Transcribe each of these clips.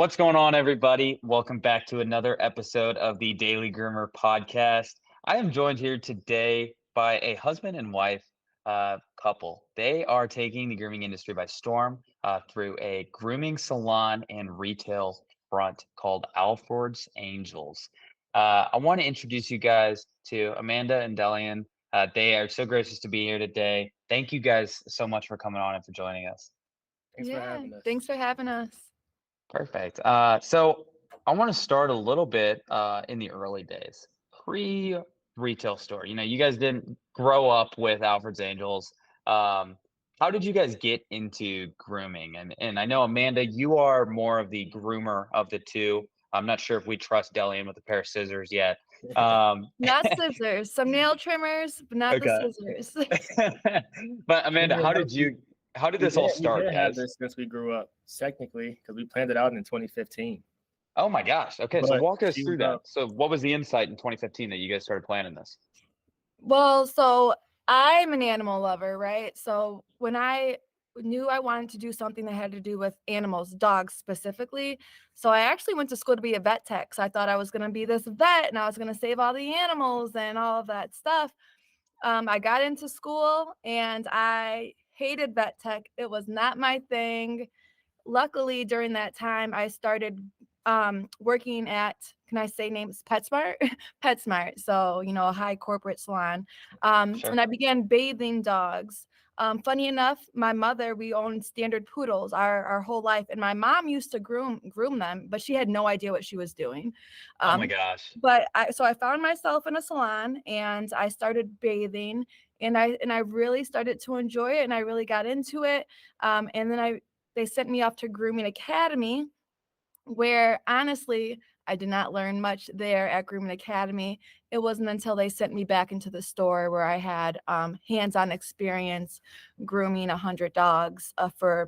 What's going on, everybody? Welcome back to another episode of the Daily Groomer podcast. I am joined here today by a husband and wife couple. They are taking the grooming industry by storm through a grooming salon and retail front called Alford's Angels. I want to introduce you guys to Amanda and Delian. They are so gracious to be here today. Thank you guys so much for coming on and for joining us. Thanks for having us. Thanks for having us. Perfect. So I want to start a little bit in the early days, pre-retail store. You guys didn't grow up with Alfred's Angels. How did you guys get into grooming? And I know, Amanda, you are more of the groomer of the two. I'm not sure if we trust Delian with a pair of scissors yet. Not scissors, some nail trimmers, but not Okay. the scissors. But Amanda, how did this all start, We've guys? had this since we grew up, technically, because we planned it out in 2015. Oh my gosh. Okay, so But walk us she through was that. up. So what was the insight in 2015 that you guys started planning this? Well, so I'm an animal lover, right? So when I knew I wanted to do something that had to do with animals, dogs specifically, so I actually went to school to be a vet tech. So I thought I was going to be this vet and I was going to save all the animals and all of that stuff. I got into school and I hated vet tech. It was not my thing. Luckily, during that time, I started working at, can I say names? PetSmart? PetSmart. So, a high corporate salon. Sure. And I began bathing dogs. Funny enough, my mother, we owned standard poodles our whole life. And my mom used to groom them, but she had no idea what she was doing. Oh my gosh. But I found myself in a salon and I started bathing and I really started to enjoy it and I really got into it. And then they sent me off to Grooming Academy, where honestly, I did not learn much there at Grooming Academy. It wasn't until they sent me back into the store where I had hands-on experience grooming 100 dogs for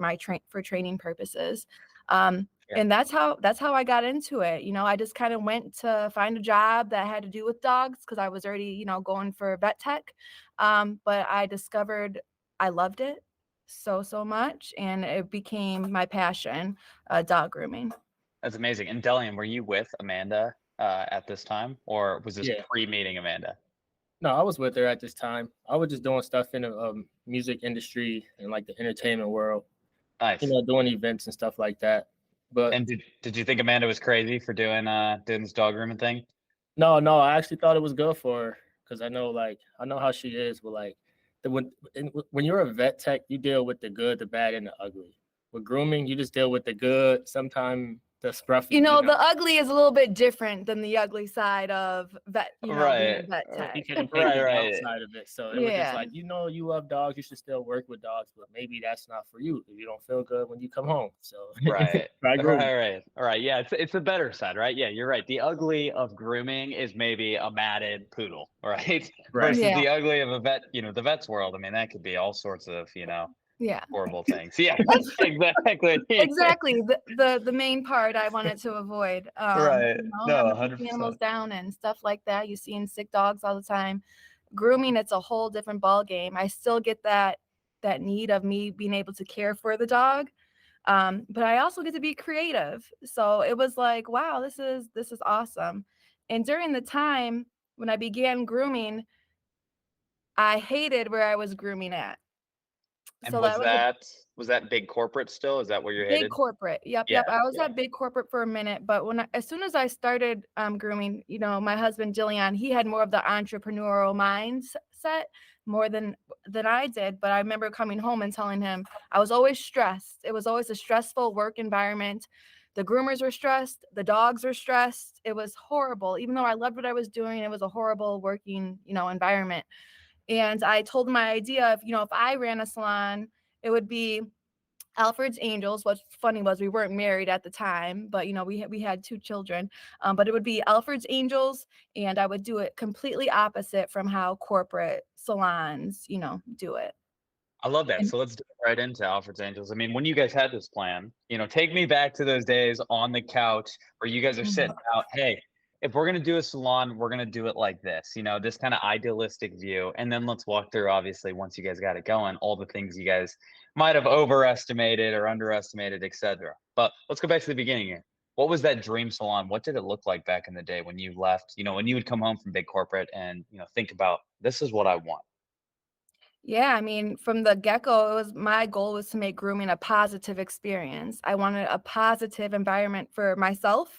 training purposes. And that's how I got into it. I just kind of went to find a job that had to do with dogs because I was already, going for vet tech. But I discovered I loved it so much, and it became my passion, dog grooming. That's amazing. And Delian, were you with Amanda at this time, or was this Yeah. pre-meeting Amanda? No, I was with her at this time. I was just doing stuff in the music industry and like the entertainment world, Nice. doing events and stuff like that. But And did you think Amanda was crazy for doing this dog grooming thing? no, I actually thought it was good for her because I know how she is. But when you're a vet tech, you deal with the good, the bad, and the ugly. With grooming, you just deal with the good. Sometimes the scruffy. The ugly is a little bit different than the ugly side of vet, being a vet tech. You couldn't pick the Right. outside of it. So it was just like, you love dogs, you should still work with dogs, but maybe that's not for you if you don't feel good when you come home. So Right. try grooming. All right. Yeah, it's the better side, right? Yeah, you're right. The ugly of grooming is maybe a matted poodle, right? Right. Versus Yeah. the ugly of a vet, the vet's world. I mean, that could be all sorts of, Yeah. horrible things. Yeah, exactly. Exactly. The main part I wanted to avoid. Right. No, having to keep 100%. animals down and stuff like that. You see in sick dogs all the time. Grooming, it's a whole different ball game. I still get that need of me being able to care for the dog. But I also get to be creative. So it was like, wow, this is awesome. And during the time when I began grooming, I hated where I was grooming at. And So was that big corporate still? Is that where you're big headed? corporate. Yep. I was at big corporate for a minute, but as soon as I started grooming, my husband Jillian, he had more of the entrepreneurial mindset more than I did. But I remember coming home and telling him I was always stressed. It was always a stressful work environment. The groomers were stressed. The dogs were stressed. It was horrible. Even though I loved what I was doing, it was a horrible working, environment. And I told him my idea of, if I ran a salon, it would be Alfred's Angels. What's funny was we weren't married at the time, but we had 2 children. But it would be Alfred's Angels, and I would do it completely opposite from how corporate salons, do it. I love that. So let's dive right into Alfred's Angels. I mean, when you guys had this plan, take me back to those days on the couch where you guys are sitting out, hey, if we're going to do a salon, we're going to do it like this, this kind of idealistic view. And then let's walk through, obviously, once you guys got it going, all the things you guys might have overestimated or underestimated, etc. But let's go back to the beginning here. What was that dream salon? What did it look like back in the day when you left? When you would come home from big corporate and think about this is what I want. Yeah, I mean, from the get-go, my goal was to make grooming a positive experience. I wanted a positive environment for myself,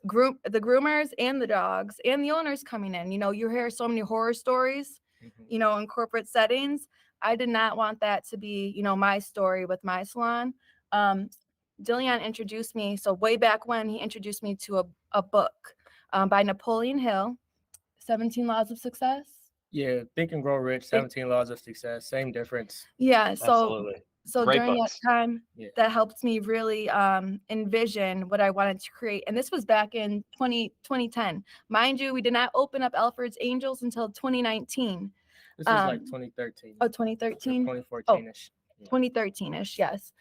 the groomers and the dogs and the owners coming in. You hear so many horror stories, in corporate settings. I did not want that to be, my story with my salon. Dillian introduced me. So way back when, he introduced me to a book by Napoleon Hill, 17 Laws of Success. Yeah, Think and Grow Rich, 17 Laws of Success, same difference. Yeah, so Absolutely. so Great during books. that time, Yeah. that helped me really envision what I wanted to create. And this was back in 2010. Mind you, we did not open up Alfred's Angels until 2019. This was like 2013. Oh, 2013? 2014-ish. 2013-ish, yes.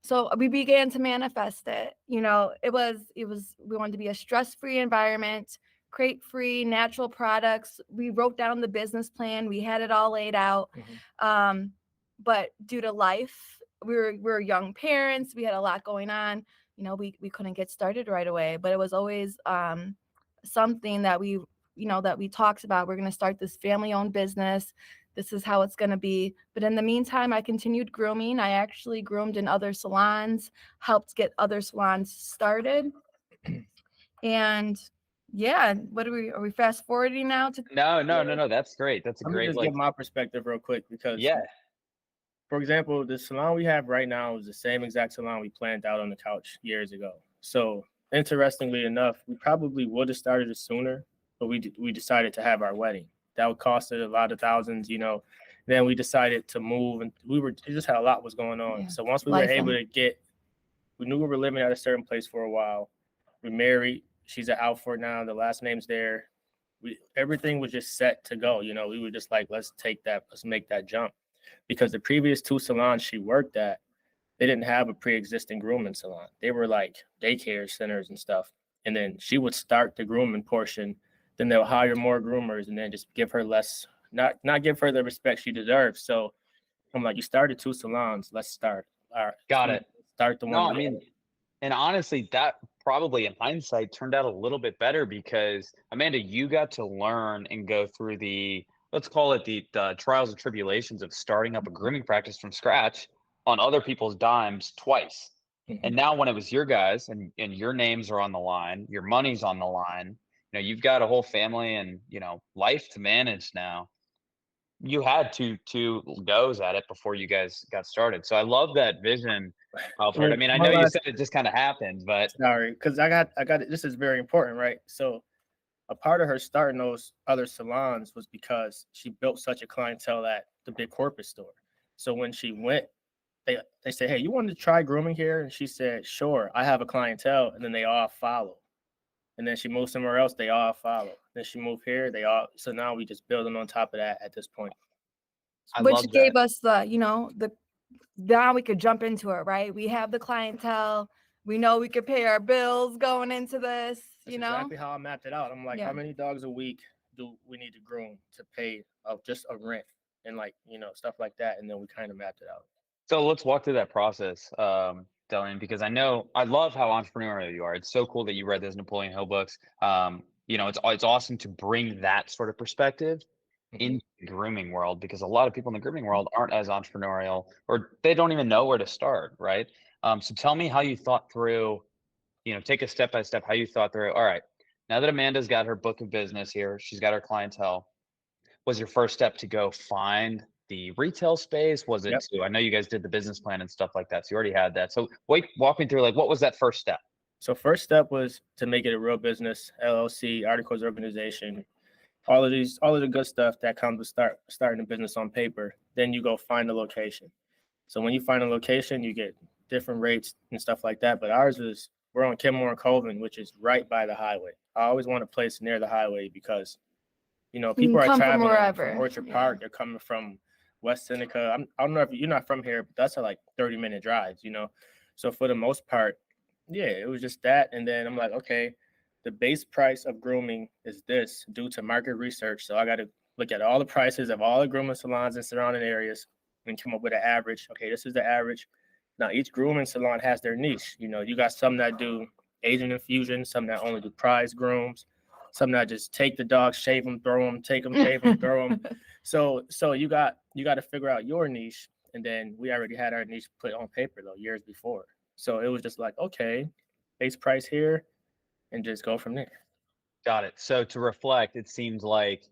So we began to manifest it. We wanted to be a stress-free environment, crate-free, natural products. We wrote down the business plan. We had it all laid out. But due to life, we were young parents. We had a lot going on. We couldn't get started right away. But it was always something that we talked about. We're going to start this family-owned business. This is how it's going to be. But in the meantime, I continued grooming. I actually groomed in other salons, helped get other salons started. And yeah, are we fast forwarding now to? No. That's great. That's a Let me great just give my perspective real quick because, yeah. For example, the salon we have right now is the same exact salon we planned out on the couch years ago. So interestingly enough, we probably would have started it sooner, but we decided to have our wedding. That would cost us a lot of thousands, Then we decided to move, and it just had a lot was going on. Yeah. So once we were able to we knew we were living at a certain place for a while. We married. She's at Alford now. The last name's there. Everything was just set to go. We were just like, let's make that jump. Because the previous 2 salons she worked at, they didn't have a pre-existing grooming salon. They were like daycare centers and stuff. And then she would start the grooming portion. Then they'll hire more groomers and then just give her less, not give her the respect she deserves. So I'm like, you started 2 salons. Let's start. All right. Got it. Start the one. No, I mean, and honestly, that probably in hindsight turned out a little bit better because Amanda, you got to learn and go through let's call it the trials and tribulations of starting up a grooming practice from scratch on other people's dimes twice. And now when it was your guys and your names are on the line, your money's on the line, you've got a whole family and, life to manage now. You had two goes at it before you guys got started. So I love that vision, Alfred. I mean, I know you said it just kind of happened, but sorry, because I got it. This is very important, right? So a part of her starting those other salons was because she built such a clientele at the big corporate store. So when she went, they said, hey, you want to try grooming here? And she said, sure, I have a clientele. And then they all follow. And then she moved somewhere else, they all follow. Then she moved here, so now we just building on top of that at this point. Which gave us now we could jump into it, right? We have the clientele. We know we could pay our bills going into this, That's exactly how I mapped it out. I'm like, how many dogs a week do we need to groom to pay just a rent and stuff like that? And then we kind of mapped it out. So let's walk through that process, Dylan, because I love how entrepreneurial you are. It's so cool that you read those Napoleon Hill books. It's awesome to bring that sort of perspective in the grooming world because a lot of people in the grooming world aren't as entrepreneurial or they don't even know where to start, right? So tell me how you thought through, take a step by step, how you thought through, all right, now that Amanda's got her book of business here, she's got her clientele, was your first step to go find the retail space? Was it I know you guys did the business plan and stuff like that, so you already had that. So walk me through, what was that first step? So first step was to make it a real business, LLC, articles organization, all of the good stuff that comes with starting a business on paper. Then you go find a location. So when you find a location, you get different rates and stuff like that. But we're on Kenmore and Colvin, which is right by the highway. I always want a place near the highway because, people are traveling from Orchard Park. They're coming from West Seneca. I don't know if you're not from here, but that's 30-minute drives, So for the most part, it was just that. And then I'm like, okay, the base price of grooming is this due to market research. So I got to look at all the prices of all the grooming salons in surrounding areas and come up with an average. Okay, this is the average. Now, each grooming salon has their niche. You know, you got some that do Asian infusion, some that only do prize grooms, some that just take the dog, shave them, throw them, take them, shave them, throw them. So you got to figure out your niche. And then we already had our niche put on paper though years before. So it was just like, okay, base price here, and just go from there. Got it. So to reflect, it seems like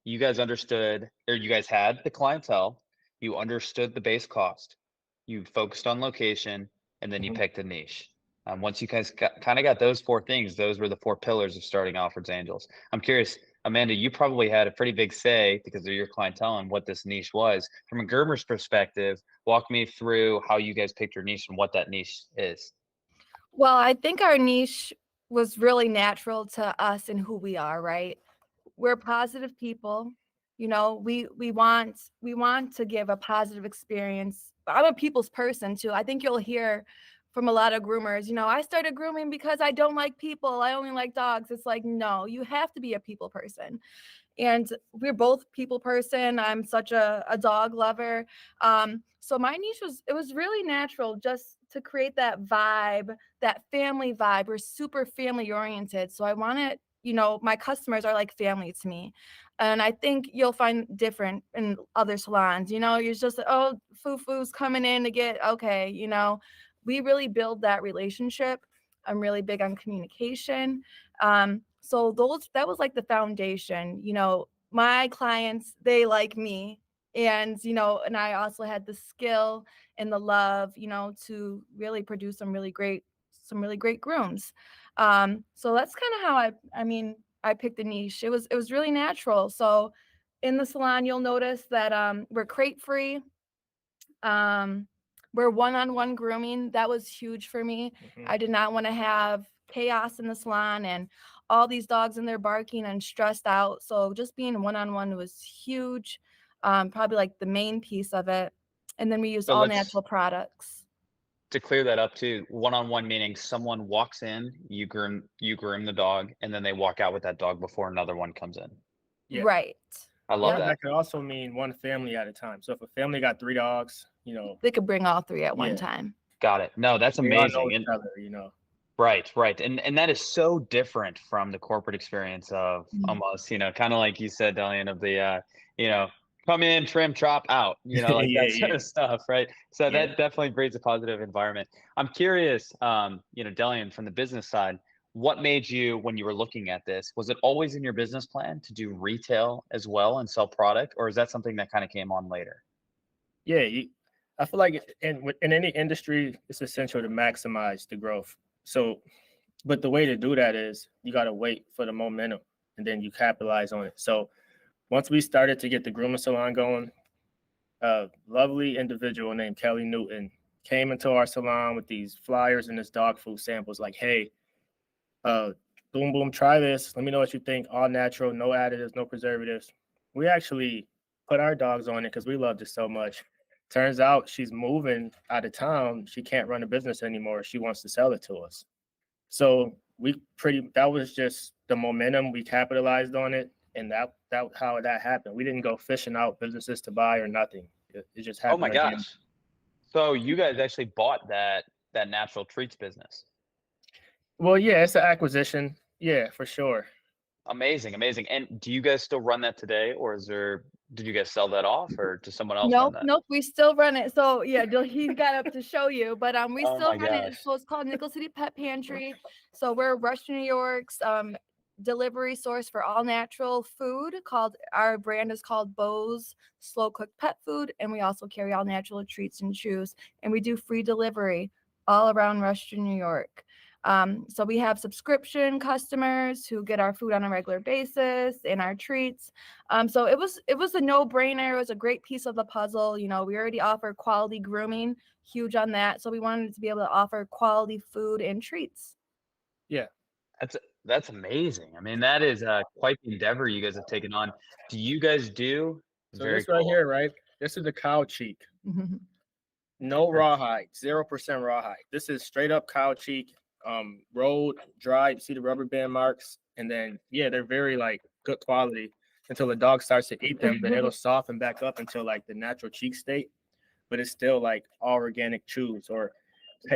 you guys understood, or you guys had the clientele, you understood the base cost, you focused on location, and then you Mhm. picked a niche. Once you guys kind of got those four things, those were the four pillars of starting Alfred's Angels. I'm curious, Amanda, you probably had a pretty big say because of your clientele and what this niche was. From a groomer's perspective, walk me through how you guys picked your niche and what that niche is. Well, I think our niche was really natural to us and who we are, right? We're positive people. You know, we want to give a positive experience. I'm a people's person too. I think you'll hear from a lot of groomers, you know, I started grooming because I don't like people. I only like dogs. It's like, no, you have to be a people person. And we're both people person. I'm such a dog lover. So my niche was really natural just to create that vibe, that family vibe. We're super family oriented. So I want it, you know, my customers are like family to me. And I think you'll find different in other salons. You know, you're just, oh, foo-foo's coming in to get, okay, you know, we really build that relationship. I'm really big on communication. So that was like the foundation. You know, my clients, they like me. And, you know, and I also had the skill and the love, you know, to really produce some really great grooms. So that's kind of how I picked the niche. It was really natural. So in the salon, you'll notice that we're crate free. We're one-on-one grooming. That was huge for me. Mhm. I did not want to have chaos in the salon and all these dogs in there barking and stressed out. So just being one-on-one was huge. Probably like the main piece of it. And then we use So all let's natural products. to clear that up too, one-on-one meaning someone walks in, you groom the dog, and then they walk out with that dog before another one comes in. Yeah. Right. I love Or that. that could also mean one family at a time. So if a family got 3 dogs, you know, They could bring all three at one yeah, time. Got it. No, that's they all know amazing. each And other, you know. right, right. And that is so different from the corporate experience of Mhm. almost, kind of like you said, Delian, of the you know, come in, trim, chop out, like Yeah, that sort yeah, of stuff, right? So yeah. that definitely breeds a positive environment. I'm curious, Delian, from the business side, what made you, when you were looking at this, was it always in your business plan to do retail as well and sell product, or is that something that kind of came on later? Yeah, I feel like in any industry, it's essential to maximize the growth. So, but the way to do that is you got to wait for the momentum and then you capitalize on it. So, once we started to get the grooming salon going, a lovely individual named Kelly Newton came into our salon with these flyers and this dog food samples like, hey, boom, boom, try this. Let me know what you think. All natural, no additives, no preservatives. We actually put our dogs on it because we loved it so much. Turns out she's moving out of town. She can't run a business anymore. She wants to sell it to us. So that was just the momentum. We capitalized on it. And that how that happened. We didn't go fishing out businesses to buy or nothing. It just Oh happened my organically. gosh. So you guys actually bought that natural treats business. Well, yeah, it's an acquisition. Yeah, for sure. Amazing, amazing. And do you guys still run that today, or did you guys sell that off, or does someone else run Nope, that? nope, we still run it. So yeah, he got up to show you, but we Oh still my run it. gosh. So it's called Nickel City Pet Pantry. So we're Rush, New York's delivery source for all natural food. Our brand is called Bo's Slow Cooked Pet Food, and we also carry all natural treats and chews, and we do free delivery all around Rush, New York. So we have subscription customers who get our food on a regular basis and our treats. So it was a no-brainer. It was a great piece of the puzzle. You know, we already offer quality grooming, huge on that. So we wanted to be able to offer quality food and treats. Yeah. That's amazing. I mean, that is quite the endeavor you guys have taken on. Do you guys do So very this right cool. here, right? This is the cow cheek. No rawhide, 0% rawhide. This is straight up cow cheek, rolled, dried. You see the rubber band marks, and then they're very like good quality until the dog starts to eat them. Then it'll soften back up until like the natural cheek state. but it's still like all organic chews. Or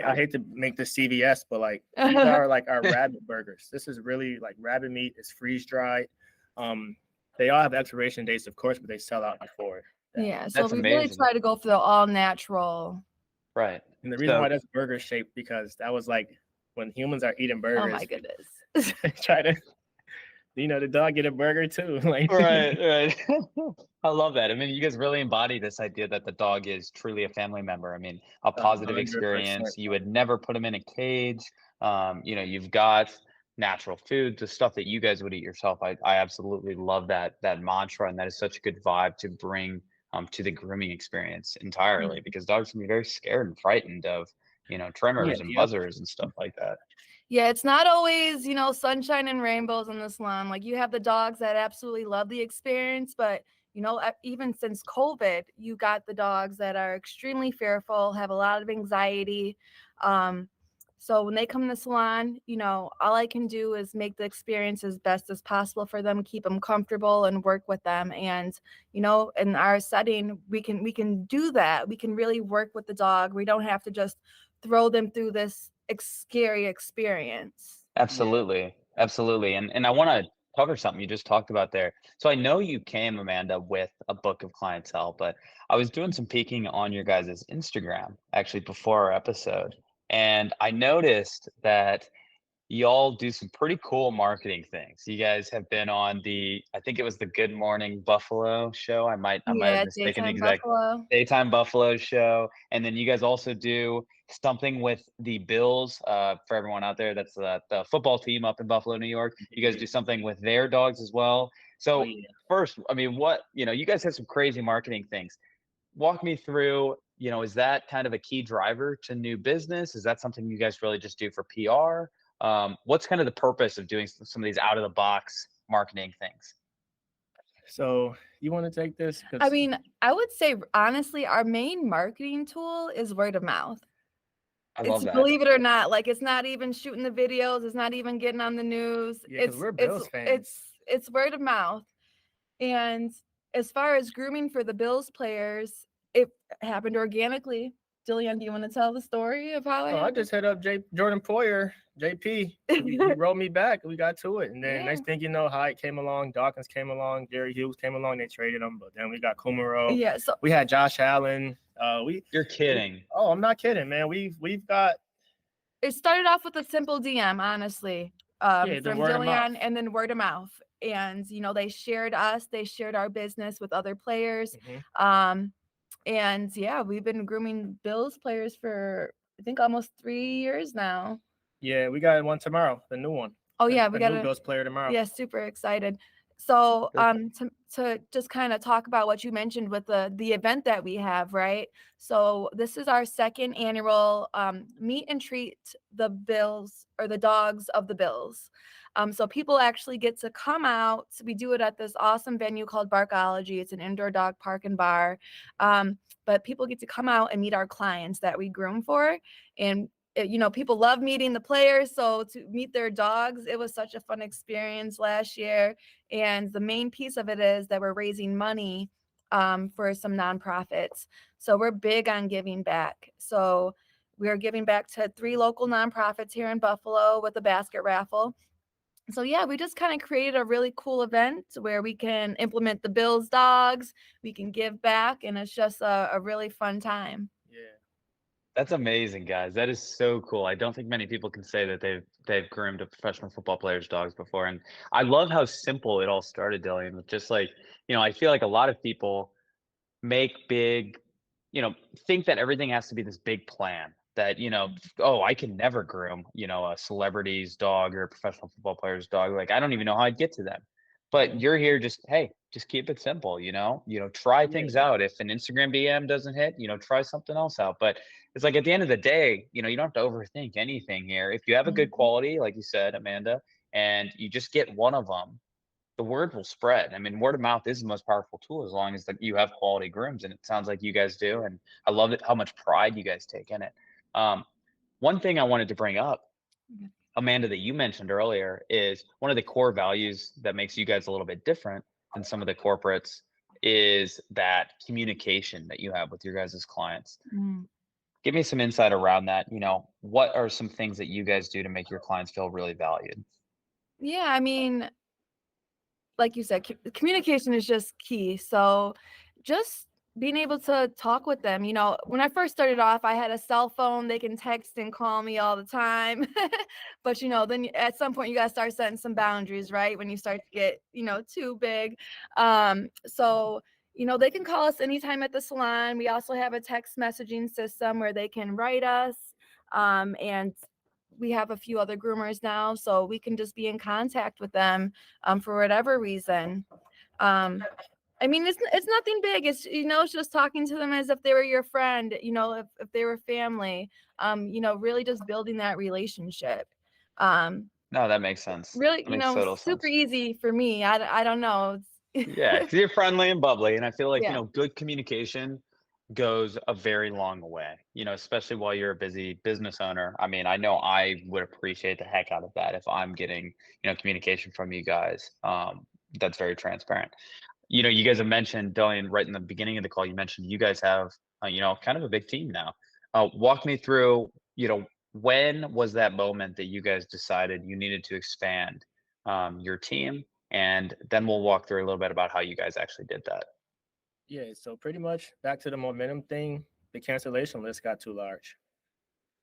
I hate to make this CVS, but like these are like our rabbit burgers. This is really like rabbit meat. It's freeze dried. They all have expiration dates, of course, but they sell out before that. Yeah, so That's we really amazing. try to go for the all natural. Right. And the reason So why that's burger shaped, because that was like when humans are eating Oh my burgers, goodness. try to, the dog get a burger too. Like, right. I love that. I mean, you guys really embody this idea that the dog is truly a family member. I mean, a positive 100%. experience. You would never put them in a cage. You've got natural food, the stuff that you guys would eat yourself. I absolutely love that mantra, and that is such a good vibe to bring to the grooming experience entirely, because dogs can be very scared and frightened of tremors and Yep. buzzers and stuff like that. Yeah, it's not always, sunshine and rainbows in the salon. Like you have the dogs that absolutely love the experience, but even since COVID, you got the dogs that are extremely fearful, have a lot of anxiety. So when they come in the salon, all I can do is make the experience as best as possible for them, keep them comfortable and work with them. And, in our setting, we can do that. We can really work with the dog. We don't have to just throw them through this scary experience. Absolutely. Absolutely. And I want to cover something you just talked about there. So I know you came, Amanda, with a book of clientele, but I was doing some peeking on your guys' Instagram actually before our episode. And I noticed that y'all do some pretty cool marketing things. You guys have been on I think it was the Good Morning Buffalo show. I might have Yeah, mistaken the daytime exact buffalo. Daytime Buffalo show. And then you guys also do something with the Bills. For everyone out there, that's the football team up in Buffalo, New York. You guys do something with their dogs as well. Oh, So yeah. first, I mean, you guys have some crazy marketing things. Walk me through, is that kind of a key driver to new business? Is that something you guys really just do for PR? What's kind of the purpose of doing some of these out of the box marketing things? So you want to take this? I mean, I would say honestly, our main marketing tool is word of mouth. I love that. Believe it or not, like it's not even shooting the videos, it's not even getting on the news. Yeah, 'cause we're Bills fans. It's word of mouth. And as far as grooming for the Bills players, it happened organically. Dylan, do you want to tell the story of how it I happened? just hit up Jordan Poyer, JP. He wrote me back. We got to it. And then next thing you know, Hyatt came along, Dawkins came along, Jerry Hughes came along. They traded him. But then we got Kumaro. Yeah, so we had Josh Allen. You're kidding. I'm not kidding, man. We've got. It started off with a simple DM, honestly, from Dylan, and then word of mouth. And they shared us, they shared our business with other players. And yeah, we've been grooming Bills players for I think almost 3 years now. Yeah, we got one tomorrow, the new one. Oh yeah, we got a Bills player tomorrow. Yeah, super excited. So to just kind of talk about what you mentioned with the event that we have, right? So this is our second annual meet and treat the Bills, or the dogs of the Bills. So people actually get to come out. We do it at this awesome venue called Barkology. It's an indoor dog park and bar. But people get to come out and meet our clients that we groom for. And people love meeting the players, so to meet their dogs, it was such a fun experience last year. And the main piece of it is that we're raising money for some nonprofits. So we're big on giving back. So we are giving back to 3 local nonprofits here in Buffalo with a basket raffle. So yeah, we just kind of created a really cool event where we can implement the Bills dogs, we can give back, and it's just a really fun time. Yeah. That's amazing, guys. That is so cool. I don't think many people can say that they've groomed a professional football player's dogs before. And I love how simple it all started, Dillian, with just like, I feel like a lot of people make big, think that everything has to be this big plan that, oh, I can never groom, a celebrity's dog or a professional football player's dog. Like, I don't even know how I'd get to them. But you're here just keep it simple, try things out. If an Instagram DM doesn't hit, try something else out. But it's like at the end of the day, you don't have to overthink anything here. If you have a good quality, like you said, Amanda, and you just get one of them, the word will spread. I mean, word of mouth is the most powerful tool as long as you have quality grooms, and it sounds like you guys do. And I love it how much pride you guys take in it. One thing I wanted to bring up, Amanda, that you mentioned earlier, is one of the core values that makes you guys a little bit different than some of the corporates is that communication that you have with your guys' clients. Mm. Give me some insight around that. What are some things that you guys do to make your clients feel really valued? Yeah, I mean, like you said, communication is just key. So just being able to talk with them. When I first started off, I had a cell phone. They can text and call me all the time. But, then at some point you got to start setting some boundaries, right? When you start to get, too big. So, they can call us anytime at the salon. We also have a text messaging system where they can write us. And we have a few other groomers now, so we can just be in contact with them for whatever reason. I mean, it's nothing big. It's just talking to them as if they were your friend, if they were family, really just building that relationship. Um, No, that makes sense. really, That makes total super sense. easy for me. I don't know. Yeah, because you're friendly and bubbly, and I feel like, Yeah. good communication goes a very long way, especially while you're a busy business owner. I mean, I know I would appreciate the heck out of that if I'm getting, communication from you guys, that's very transparent. You guys have mentioned, Delian, right in the beginning of the call, you mentioned you guys have, kind of a big team now. Walk me through, when was that moment that you guys decided you needed to expand your team? And then we'll walk through a little bit about how you guys actually did that. Yeah, so pretty much back to the momentum thing, the cancellation list got too large.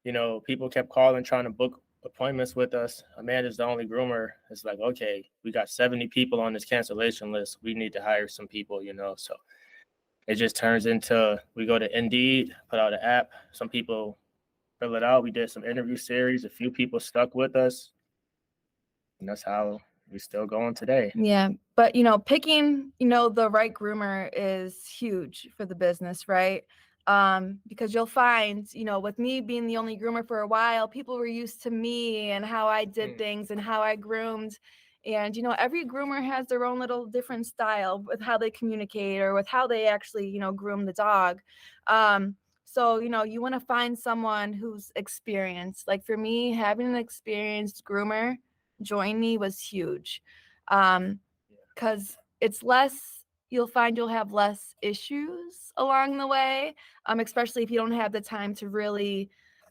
People kept calling trying to book appointments with us. Amanda's the only groomer. It's like, okay, we got 70 people on this cancellation list. We need to hire some people, So it just turns into we go to Indeed, put out an app. Some people fill it out. We did some interview series. A few people stuck with us. And that's how we're still going today. Yeah, but picking, the right groomer is huge for the business, right? Because you'll find, with me being the only groomer for a while, people were used to me and how I did things and how I groomed. And every groomer has their own little different style with how they communicate or with how they actually, groom the dog. So, you want to find someone who's experienced. Like for me, having an experienced groomer join me was huge. Because you'll find you'll have less issues along the way, especially if you don't have the time to really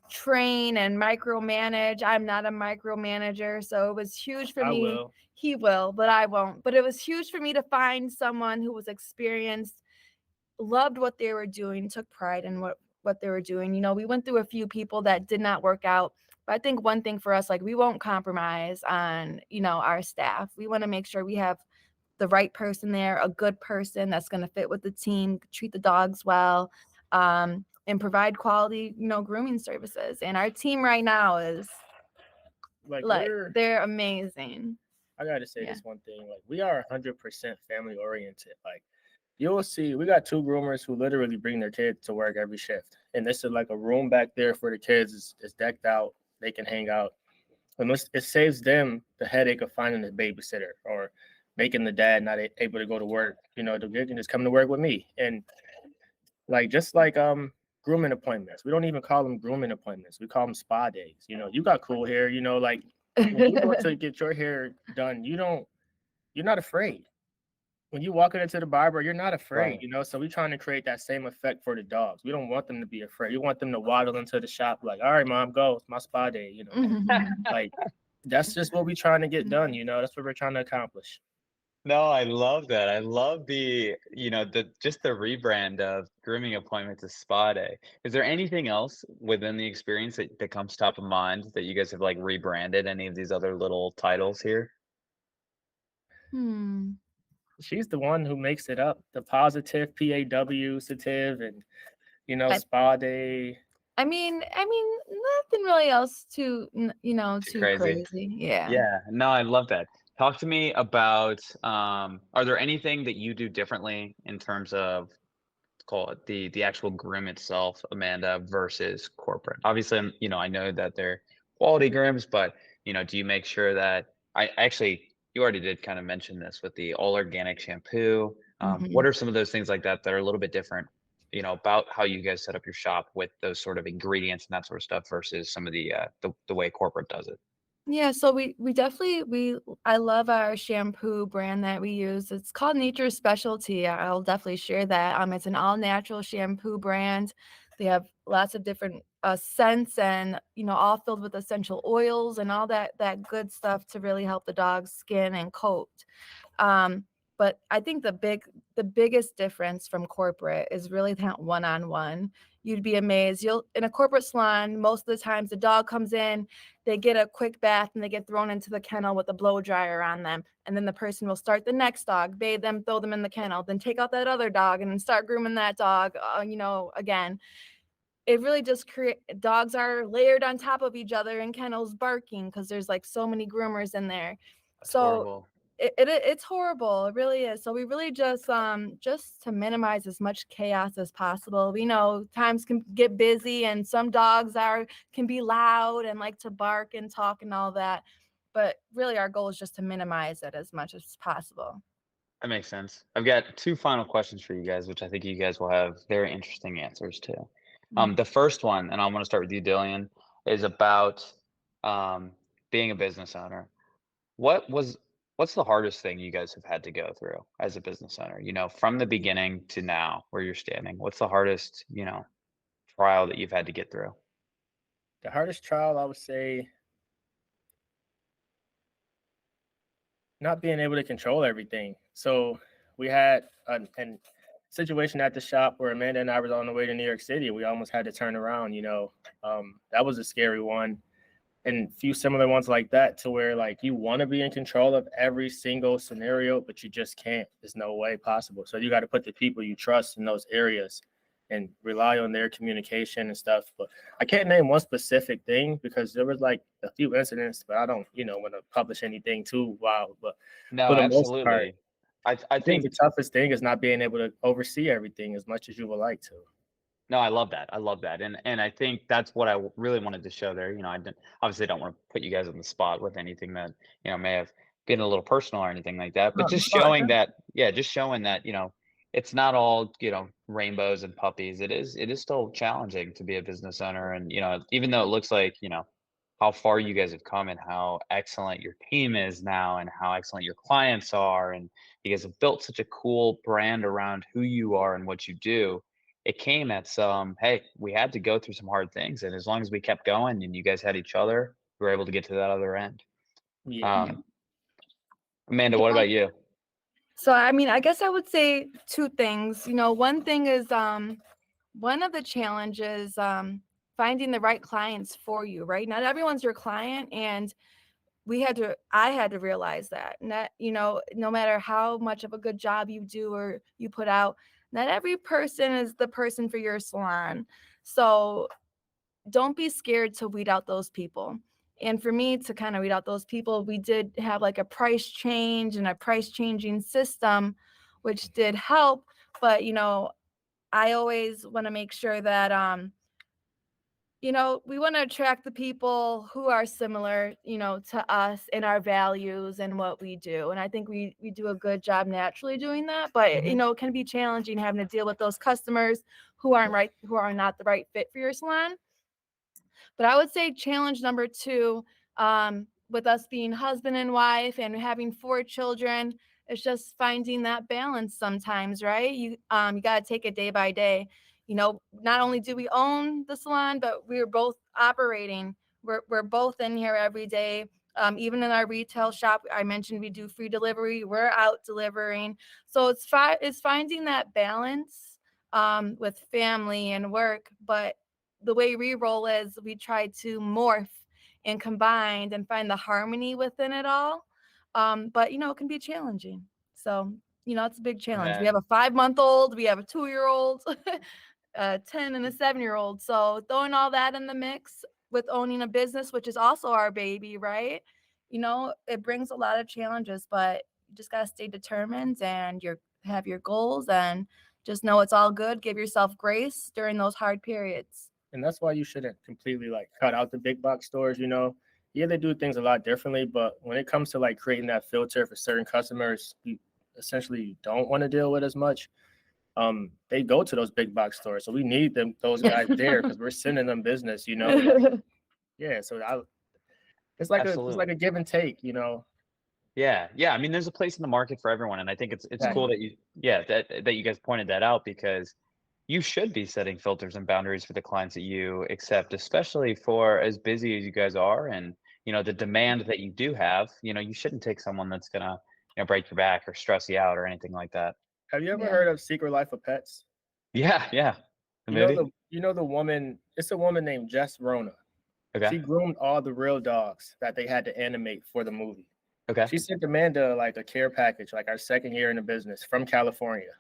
train and micromanage. I'm not a micromanager, so it was huge for me. Will. He will, but I won't. But it was huge for me to find someone who was experienced, loved what they were doing, took pride in what they were doing. We went through a few people that did not work out. But I think one thing for us, like we won't compromise on, our staff. We want to make sure we have the right person there, a good person that's going to fit with the team, treat the dogs well, and provide quality, grooming services. And our team right now is like they're amazing. I got to say this one thing, like we are 100% family oriented. Like you'll see, we got two groomers who literally bring their kids to work every shift. And this is like a room back there for the kids. It's decked out. They can hang out. And it saves them the headache of finding a babysitter or making the dad not able to go to work. They can just come to work with me. And just like grooming appointments. We don't even call them grooming appointments. We call them spa days. You got cool hair, like when you go to get your hair done, you're not afraid. When you walk into the barber, you're not afraid, Right. So we're trying to create that same effect for the dogs. We don't want them to be afraid. We want them to waddle into the shop like, all right, mom, go. It's my spa day, Like that's just what we're trying to get done, That's what we're trying to accomplish. No, I love that. I love just the rebrand of grooming appointment to spa day. Is there anything else within the experience that comes top of mind that you guys have like rebranded any of these other little titles here? She's the one who makes it up. The positive PAW sativ and spa day. I mean, nothing really else too crazy. Yeah. Yeah, no, I love that. Talk to me about, are there anything that you do differently in terms of, call it the actual groom itself, Amanda, versus corporate? Obviously, I know that they're quality grooms, but do you make sure that I actually you already did kind of mention this with the all organic shampoo. What are some of those things like that that are a little bit different, about how you guys set up your shop with those sort of ingredients and that sort of stuff versus some of the way corporate does it? Yeah, so we definitely I love our shampoo brand that we use. It's called Nature's Specialty. I'll definitely share that. It's an all natural shampoo brand. They have lots of different scents and all filled with essential oils and all that good stuff to really help the dog's skin and coat. Um, but I think the biggest difference from corporate is really that one-on-one. You'd be amazed. You'll in a corporate salon, most of the times the dog comes in, they get a quick bath and they get thrown into the kennel with a blow dryer on them. And then the person will start the next dog, bathe them, throw them in the kennel, then take out that other dog and then start grooming that dog, again. It really just dogs are layered on top of each other in kennels barking because there's like so many groomers in there. That's So horrible. it's horrible. It really is. So we really just to minimize as much chaos as possible. We know times can get busy and some dogs can be loud and like to bark and talk and all that. But really our goal is just to minimize it as much as possible. That makes sense. I've got two final questions for you guys, which I think you guys will have very interesting answers to. The first one, and I want to start with you, Dillian, is about um, being a business owner. What was what's the hardest thing you guys have had to go through as a business owner? From the beginning to now, where you're standing. What's the hardest, trial that you've had to get through? The hardest trial, I would say, not being able to control everything. So we had a situation at the shop where Amanda and I was on the way to New York City. We almost had to turn around, that was a scary one. And a few similar ones like that, to where like you want to be in control of every single scenario, but you just can't. There's no way possible. So you got to put the people you trust in those areas and rely on their communication and stuff. But I can't name one specific thing because there was like a few incidents, but I don't, want to publish anything too wild. But No, for the most part, absolutely. I I think the think toughest thing is not being able to oversee everything as much as you would like to. No, I love that. I love that, and I think that's what really wanted to show there. I didn't obviously don't want to put you guys on the spot with anything that may have been a little personal or anything like that, but No, just no, showing that, yeah, just showing that it's not all rainbows and puppies. It is still challenging to be a business owner, and even though it looks like how far you guys have come and how excellent your team is now and how excellent your clients are, and you guys have built such a cool brand around who you are and what you do. It came at some, hey, we had to go through some hard things, and as long as we kept going and you guys had each other, we were able to get to that other end. yeah. Amanda, what about you? So I guess I would say two things. One thing is one of the challenges finding the right clients for you, right? Not everyone's your client, and I had to realize that. Not, no matter how much of a good job you do or you put out, not every person is the person for your salon. So don't be scared to weed out those people. And for me to kind of weed out those people, we did have like a price change and a price changing system, which did help. But, I always want to make sure that, we want to attract the people who are similar, to us in our values and what we do. And I think we do a good job naturally doing that. But, it can be challenging having to deal with those customers who are not the right fit for your salon. But I would say challenge number two, with us being husband and wife and having 4 children, it's just finding that balance sometimes, right? You got to take it day by day. Not only do we own the salon, but we're both operating. We're both in here every day. Even in our retail shop, I mentioned we do free delivery. We're out delivering. So it's finding that balance with family and work. But the way we roll is we try to morph and combine and find the harmony within it all. But it can be challenging. So, it's a big challenge. We Man, have a 5-month-old, we have a 2-year-old, a 10 and a 7-year-old. So throwing all that in the mix with owning a business, which is also our baby, right? It brings a lot of challenges, but you just gotta stay determined and have your goals and just know it's all good. Give yourself grace during those hard periods. And that's why you shouldn't completely like cut out the big box stores. Yeah, they do things a lot differently, but when it comes to like creating that filter for certain customers you essentially don't want to deal with as much, they go to those big box stores. So we need those guys there because we're sending them business. Yeah, so It's like Absolutely. a give and take, you know. Yeah, yeah. I mean, there's a place in the market for everyone, and I think it's cool Exactly. that you guys pointed that out because you should be setting filters and boundaries for the clients that you accept, especially for as busy as you guys are, and the demand that you do have. You shouldn't take someone that's gonna break your back or stress you out or anything like that. Have you ever Yeah. heard of Secret Life of Pets? Yeah, yeah. The movie. You know the woman. It's a woman named Jess Rona. Okay. She groomed all the real dogs that they had to animate for the movie. Okay. She sent Amanda like a care package, like our second year in the business from California.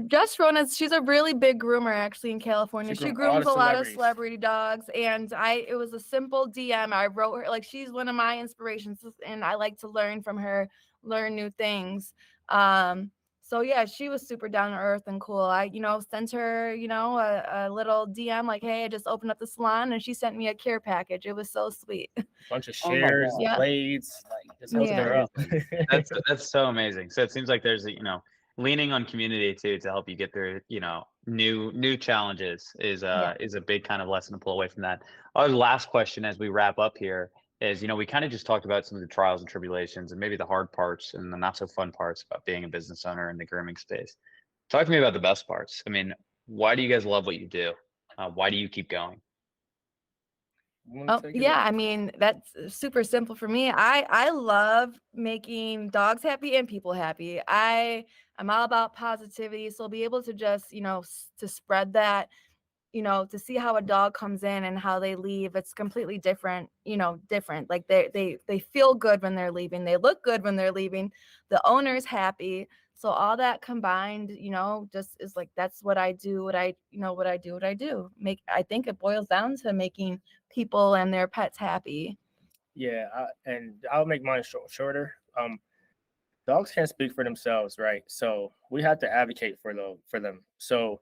Just Rona, she's a really big groomer actually in California. She She groomed all grooms the a lot of celebrities. celebrity dogs, and it was a simple DM. I wrote her, like, she's one of my inspirations, and I like to learn from her, learn new things. So yeah, she was super down to earth and cool. I sent her a little DM like, hey, I just opened up the salon, and she sent me a care package. It was so sweet. Bunch of Oh my shares, God. Yeah. blades, like just That's hooking her up. amazing. That's so amazing. So it seems like there's leaning on community too to help you get through, new challenges Yeah. is a big kind of lesson to pull away from that. Our last question as we wrap up here is, we kind of just talked about some of the trials and tribulations and maybe the hard parts and the not so fun parts about being a business owner in the grooming space. Talk to me about the best parts. I mean, why do you guys love what you do? Why do you keep going? Oh, yeah. I mean, that's super simple for me. I love making dogs happy and people happy. I'm all about positivity. So be able to just, to spread that, to see how a dog comes in and how they leave, it's completely different, different. Like they feel good when they're leaving. They look good when they're leaving. The owner's happy. So all that combined, just is like, that's what I do, what I do. I think it boils down to making people and their pets happy. Yeah, and I'll make mine shorter. Dogs can't speak for themselves, right? So we have to advocate for them. So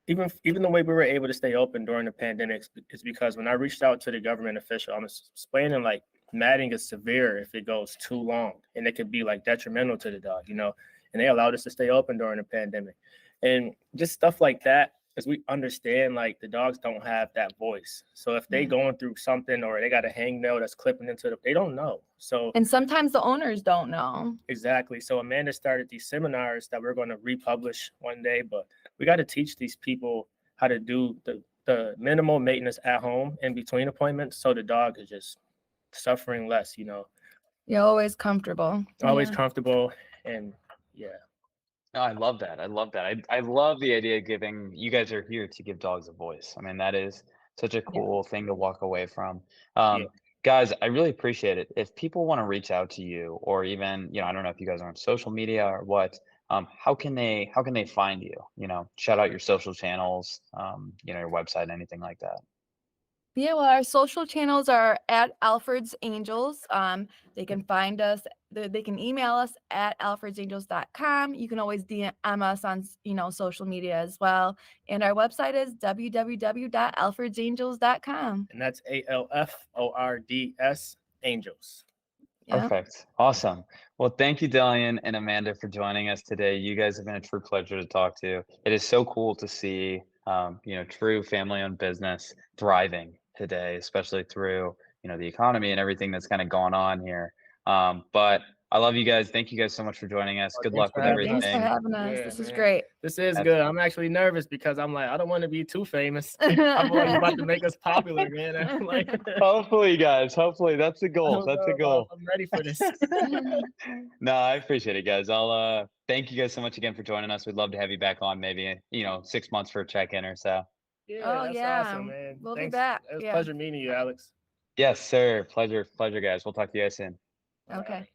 even the way we were able to stay open during the pandemic is because when I reached out to the government official, I'm explaining like matting is severe if it goes too long, and it could be like detrimental to the dog, and they allowed us to stay open during the pandemic, and just stuff like that. As we understand, like the dogs don't have that voice. So if they going through something or they got a hangnail that's clipping into they don't know. So and sometimes the owners don't know. Exactly. So Amanda started these seminars that we're going to republish one day, but we got to teach these people how to do the minimal maintenance at home in between appointments, so the dog is just suffering less. You're always comfortable. Always Yeah. comfortable, and yeah. No, I love that. I love that. I love the idea of giving you guys are here to give dogs a voice. I mean, that is such a cool thing to walk away from. Yeah. Guys, I really appreciate it. If people want to reach out to you or even, I don't know if you guys are on social media or what, how can they find you? Shout out your social channels, your website, anything like that. Yeah, well, our social channels are at Alfred's Angels. They can find us. They can email us at alfredsangels.com. You can always DM us on, social media as well. And our website is www.alfredsangels.com. And that's ALFORDS Angels. Yep. Perfect. Awesome. Well, thank you, Dylan and Amanda, for joining us today. You guys have been a true pleasure to talk to. It is so cool to see, true family-owned business thriving today, especially through, the economy and everything that's kind of gone on here. But I love you guys. Thank you guys so much for joining us. Good luck with everything. Thanks for having us. Yeah, This is man. great. This is good. I'm actually nervous because I'm like, I don't want to be too famous. I'm always about to make us popular, man. I'm like, Hopefully, guys. Hopefully, that's the goal. That's the goal. I'm ready for this. No, I appreciate it, guys. I'll thank you guys so much again for joining us. We'd love to have you back on maybe, 6 months for a check-in or so. Yeah, that's awesome, man. We'll Thanks. be back. It was a pleasure meeting you, Alex. Yes, sir. Pleasure, guys. We'll talk to you guys soon. Okay.